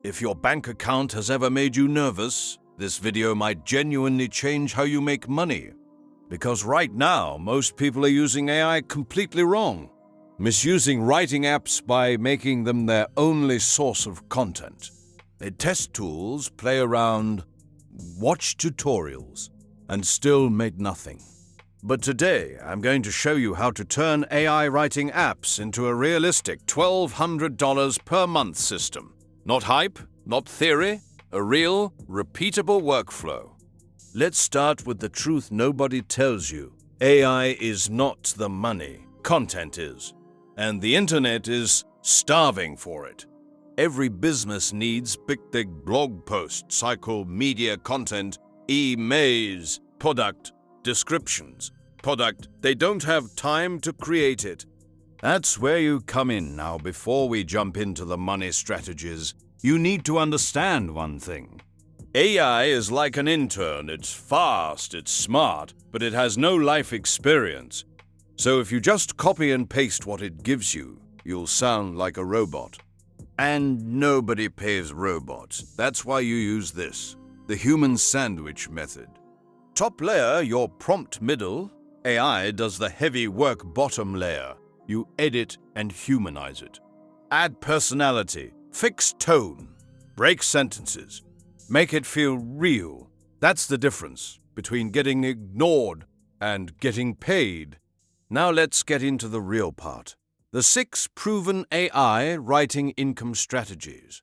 If your bank account has ever made you nervous, this video might genuinely change how you make money. Because right now, most people are using AI completely wrong, misusing writing apps by making them their only source of content. They test tools, play around, watch tutorials, and still make nothing. But today, I'm going to show you how to turn AI writing apps into a realistic $1,200 per month system. Not hype, not theory, a real, repeatable workflow. Let's start with the truth nobody tells you. AI is not the money, content is. And the internet is starving for it. Every business needs big blog posts, cycle media content, emails, product descriptions. Product, they don't have time to create it. That's where you come in now. Before we jump into the money strategies, you need to understand one thing. AI is like an intern. It's fast, it's smart, but it has no life experience. So if you just copy and paste what it gives you, you'll sound like a robot. And nobody pays robots. That's why you use this, the human sandwich method. Top layer, your prompt middle. AI does the heavy work bottom layer. You edit and humanize it. Add personality, fix tone, break sentences, make it feel real. That's the difference between getting ignored and getting paid. Now let's get into the real part. The 6 proven AI writing income strategies.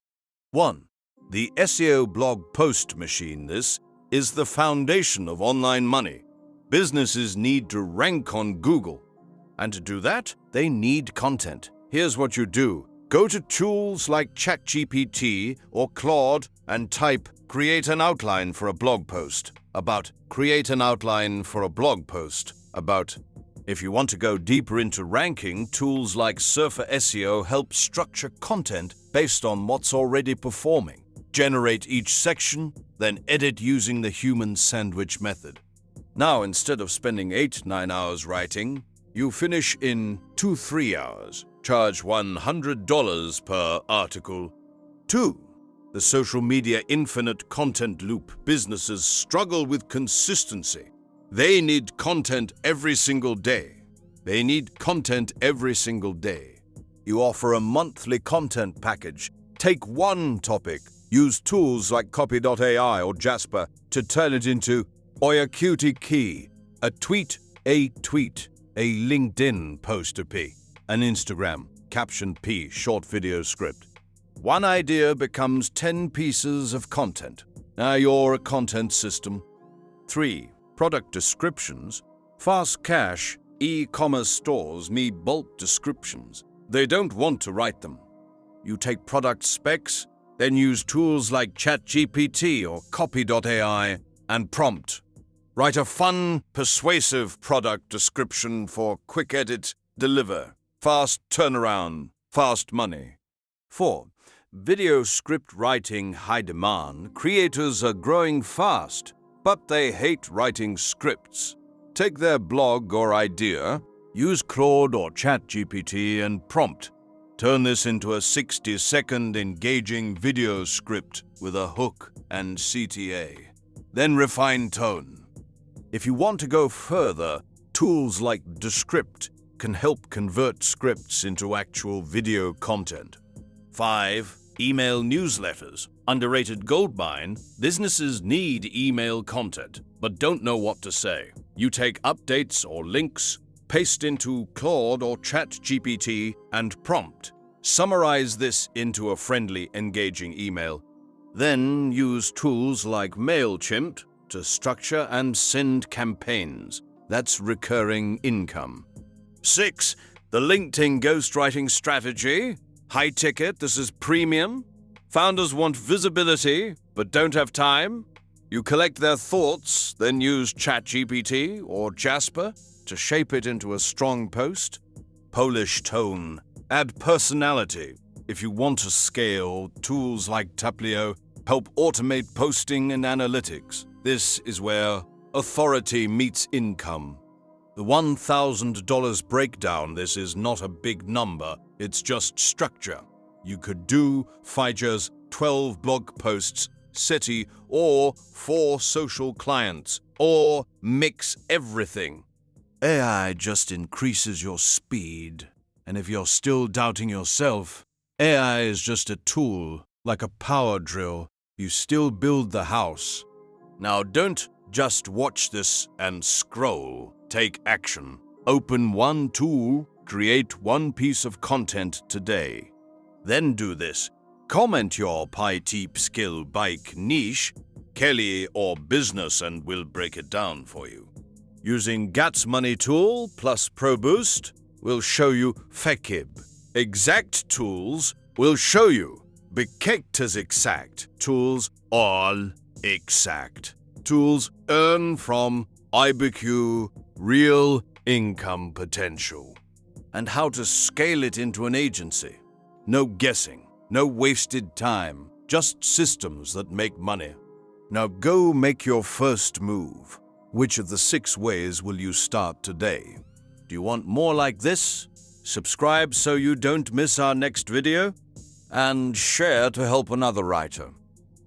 1. The SEO Blog Post Machine. This is the foundation of online money. Businesses need to rank on Google. And to do that, they need content. Here's what you do. Go to tools like ChatGPT or Claude and type "create an outline for a blog post" about "create an outline for a blog post" about. If you want to go deeper into ranking, tools like Surfer SEO help structure content based on what's already performing. Generate each section, then edit using the human sandwich method. Now, instead of spending 8-9 hours writing, you finish in 2-3 hours. Charge $100 per article. 2. The social media infinite content loop. Businesses struggle with consistency. They need content every single day. They need content every single day. You offer a monthly content package. Take one topic. Use tools like Copy.ai or Jasper to turn it into a cutie key, a tweet, a LinkedIn post a P, an Instagram caption P, short video script. One idea becomes 10 pieces of content. Now you're a content system. 3. Product descriptions. Fast cash, e-commerce stores need bulk descriptions. They don't want to write them. You take product specs, then use tools like ChatGPT or Copy.ai and prompt. Write a fun, persuasive product description for quick edit, deliver, fast turnaround, fast money. 4. Video script writing high demand. Creators are growing fast, but they hate writing scripts. Take their blog or idea, use Claude or ChatGPT and prompt. Turn this into a 60-second engaging video script with a hook and CTA. Then refine tone. If you want to go further, tools like Descript can help convert scripts into actual video content. 5. Email newsletters. Underrated goldmine. Businesses need email content, but don't know what to say. You take updates or links, paste into Claude or ChatGPT, and prompt. Summarize this into a friendly, engaging email. Then use tools like MailChimp to structure and send campaigns. That's recurring income. 6. The LinkedIn ghostwriting strategy. High ticket, this is premium. Founders want visibility, but don't have time. You collect their thoughts, then use ChatGPT or Jasper to shape it into a strong post. Polish tone. Add personality. If you want to scale, tools like Taplio help automate posting and analytics. This is where authority meets income. The $1,000 breakdown. This is not a big number, it's just structure. you could do Fija's 12 blog posts, city, or 4 social clients, or mix everything. AI just increases your speed. And if you're still doubting yourself, AI is just a tool, like a power drill. You still build the house. Now don't just watch this and scroll. Take action. Open one tool, create one piece of content today. Then do this. Comment your PyTeep skill bike niche, Kelly or business, and we'll break it down for you. Using GatsMoneyTool plus ProBoost, we'll show you Fekib. Exact tools will show you Bekektes exact. Tools all exact. Tools earn from IBQ real income potential. And how to scale it into an agency. No guessing, no wasted time, just systems that make money. Now go make your first move. Which of the 6 ways will you start today? Do you want more like this? Subscribe so you don't miss our next video, and share to help another writer.